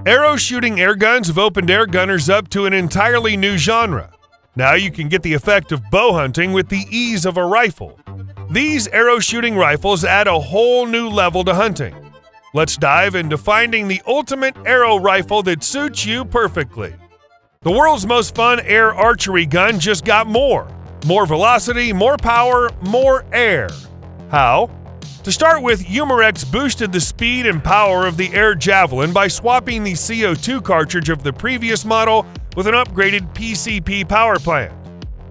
Arrow shooting air guns have opened air gunners up to an entirely new genre. Now you can get the effect of bow hunting with the ease of a rifle. These arrow shooting rifles add a whole new level to hunting. Let's dive into finding the ultimate arrow rifle that suits you perfectly. The world's most fun air archery gun just got more. More velocity, more power, more air. How? To start with, UMX boosted the speed and power of the Air Javelin by swapping the CO2 cartridge of the previous model with an upgraded PCP power plant.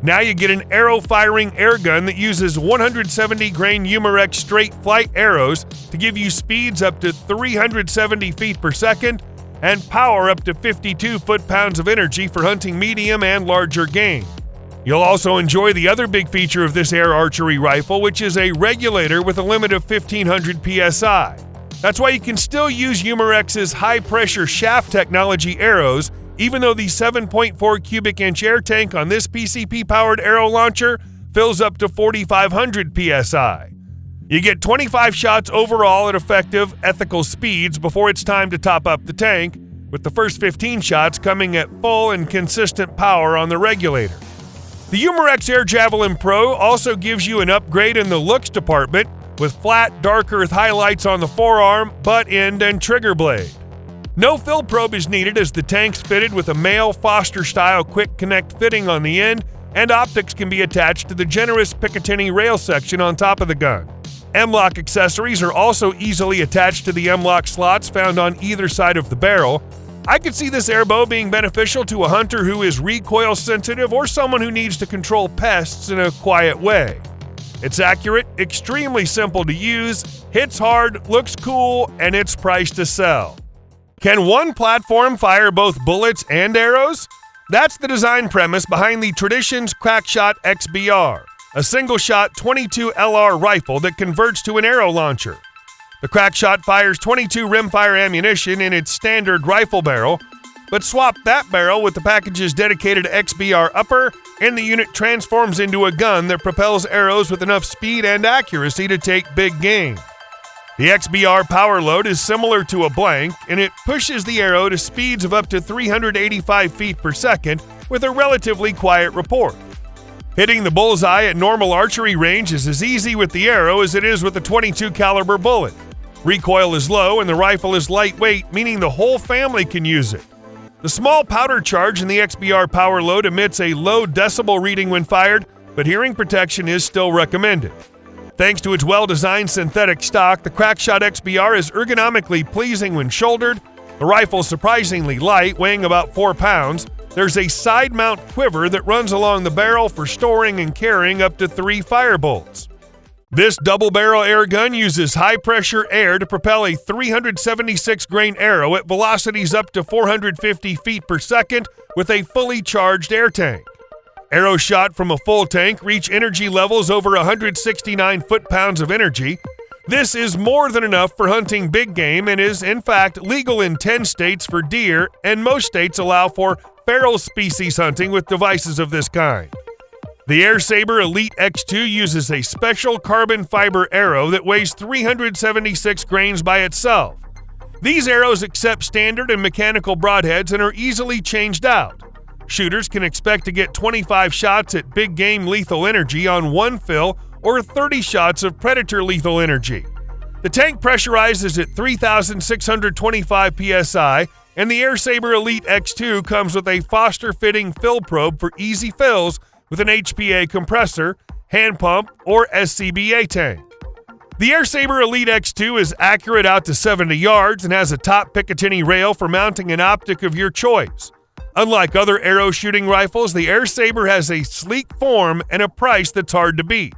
Now you get an arrow-firing air gun that uses 170-grain UMX straight flight arrows to give you speeds up to 370 feet per second and power up to 52 foot-pounds of energy for hunting medium and larger game. You'll also enjoy the other big feature of this air archery rifle, which is a regulator with a limit of 1500 psi. That's why you can still use UMX's high-pressure shaft technology arrows, even though the 7.4 cubic inch air tank on this PCP-powered arrow launcher fills up to 4500 psi. You get 25 shots overall at effective, ethical speeds before it's time to top up the tank, with the first 15 shots coming at full and consistent power on the regulator. The UMX Air Javelin Pro also gives you an upgrade in the looks department with flat, dark earth highlights on the forearm, butt end, and trigger blade. No fill probe is needed as the tank's fitted with a male Foster-style quick connect fitting on the end, and optics can be attached to the generous Picatinny rail section on top of the gun. M-LOK accessories are also easily attached to the M-LOK slots found on either side of the barrel. I could see this airbow being beneficial to a hunter who is recoil sensitive or someone who needs to control pests in a quiet way. It's accurate, extremely simple to use, hits hard, looks cool, and it's priced to sell. Can one platform fire both bullets and arrows? That's the design premise behind the Tradition's Crackshot XBR, a single-shot 22 LR rifle that converts to an arrow launcher. The Crackshot fires 22 rimfire ammunition in its standard rifle barrel, but swap that barrel with the package's dedicated XBR upper, and the unit transforms into a gun that propels arrows with enough speed and accuracy to take big game. The XBR power load is similar to a blank, and it pushes the arrow to speeds of up to 385 feet per second with a relatively quiet report. Hitting the bullseye at normal archery range is as easy with the arrow as it is with a .22 caliber bullet. Recoil is low and the rifle is lightweight, meaning the whole family can use it. The small powder charge in the XBR power load emits a low decibel reading when fired, but hearing protection is still recommended. Thanks to its well-designed synthetic stock, the Crackshot XBR is ergonomically pleasing when shouldered. The rifle is surprisingly light, weighing about 4 pounds. There's a side mount quiver that runs along the barrel for storing and carrying up to 3 firebolts. This double-barrel air gun uses high-pressure air to propel a 376-grain arrow at velocities up to 450 feet per second with a fully charged air tank. Arrows shot from a full tank reach energy levels over 169 foot-pounds of energy. This is more than enough for hunting big game and is, in fact, legal in 10 states for deer, and most states allow for feral species hunting with devices of this kind. The Saber Elite X2 uses a special carbon fiber arrow that weighs 376 grains by itself. These arrows accept standard and mechanical broadheads and are easily changed out. Shooters can expect to get 25 shots at big game lethal energy on one fill or 30 shots of predator lethal energy. The tank pressurizes at 3,625 psi, and the Saber Elite X2 comes with a Foster-fitting fill probe for easy fills with an HPA compressor, hand pump, or SCBA tank. The Saber Elite X2 is accurate out to 70 yards and has a top Picatinny rail for mounting an optic of your choice. Unlike other arrow shooting rifles, the Saber has a sleek form and a price that's hard to beat.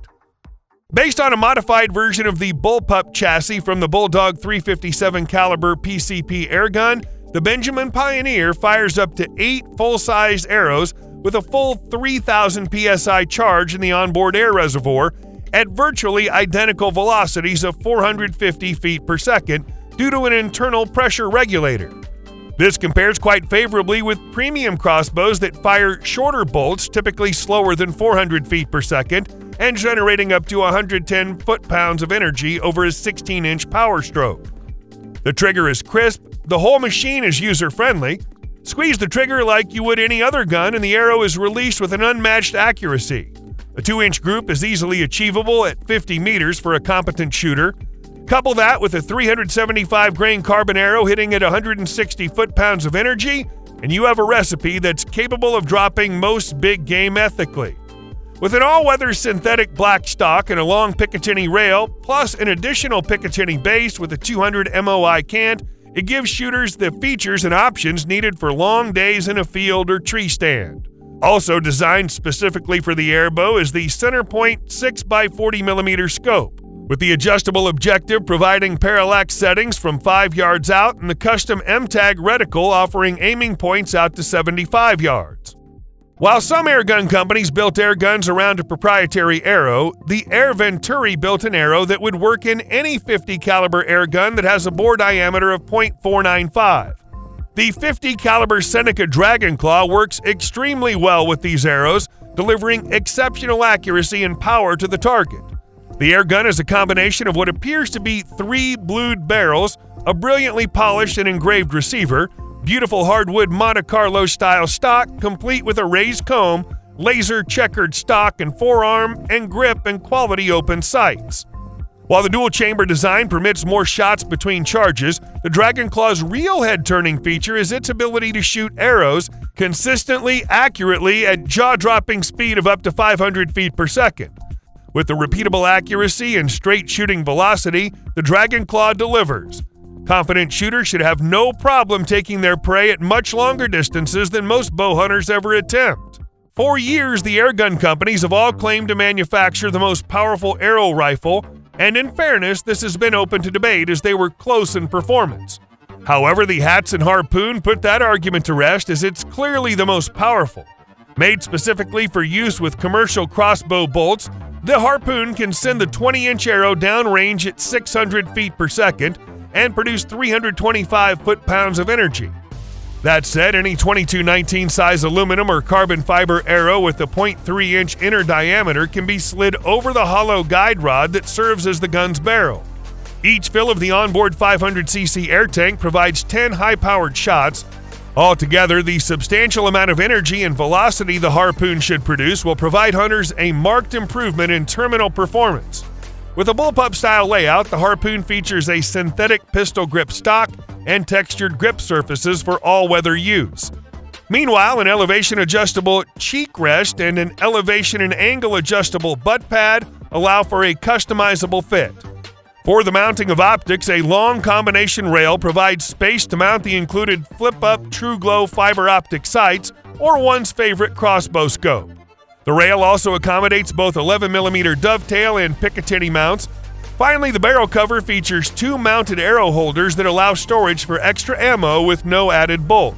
Based on a modified version of the Bullpup chassis from the Bulldog 357 caliber PCP airgun, the Benjamin Pioneer fires up to 8 full-size arrows with a full 3,000 psi charge in the onboard air reservoir at virtually identical velocities of 450 feet per second due to an internal pressure regulator. This compares quite favorably with premium crossbows that fire shorter bolts, typically slower than 400 feet per second, and generating up to 110 foot-pounds of energy over a 16-inch power stroke. The trigger is crisp, The whole machine is user-friendly. Squeeze the trigger like you would any other gun, and the arrow is released with an unmatched accuracy. A 2-inch group is easily achievable at 50 meters for a competent shooter. Couple that with a 375-grain carbon arrow hitting at 160 foot-pounds of energy, and you have a recipe that's capable of dropping most big game ethically. With an all-weather synthetic black stock and a long Picatinny rail, plus an additional Picatinny base with a 200 MOI cant, it gives shooters the features and options needed for long days in a field or tree stand. Also designed specifically for the airbow is the Centerpoint 6x40mm scope, with the adjustable objective providing parallax settings from 5 yards out and the custom M-Tag reticle offering aiming points out to 75 yards. While some airgun companies built airguns around a proprietary arrow, the Venturi built an arrow that would work in any 50 caliber airgun that has a bore diameter of .495. The 50 caliber Seneca Dragonclaw works extremely well with these arrows, delivering exceptional accuracy and power to the target. The airgun is a combination of what appears to be 3 blued barrels, a brilliantly polished and engraved receiver, beautiful hardwood Monte Carlo style stock complete with a raised comb, laser checkered stock and forearm, and grip and quality open sights. While the dual chamber design permits more shots between charges, the Dragonclaw's real head turning feature is its ability to shoot arrows consistently, accurately at jaw-dropping speed of up to 500 feet per second. With the repeatable accuracy and straight shooting velocity, the Dragonclaw delivers. Confident shooters should have no problem taking their prey at much longer distances than most bow hunters ever attempt. For years, the airgun companies have all claimed to manufacture the most powerful arrow rifle, and in fairness, this has been open to debate as they were close in performance. However, the Hatson Harpoon put that argument to rest as it's clearly the most powerful. Made specifically for use with commercial crossbow bolts, the Harpoon can send the 20-inch arrow downrange at 600 feet per second and produce 325 foot-pounds of energy. That said, any 2219 size aluminum or carbon fiber arrow with a 0.3-inch inner diameter can be slid over the hollow guide rod that serves as the gun's barrel. Each fill of the onboard 500cc air tank provides 10 high-powered shots. Altogether, the substantial amount of energy and velocity the Harpoon should produce will provide hunters a marked improvement in terminal performance. With a bullpup-style layout, the Harpoon features a synthetic pistol grip stock and textured grip surfaces for all-weather use. Meanwhile, an elevation-adjustable cheek rest and an elevation and angle-adjustable butt pad allow for a customizable fit. For the mounting of optics, a long combination rail provides space to mount the included flip-up True Glow fiber optic sights or one's favorite crossbow scope. The rail also accommodates both 11mm dovetail and Picatinny mounts. Finally, the barrel cover features 2 mounted arrow holders that allow storage for extra ammo with no added bolt.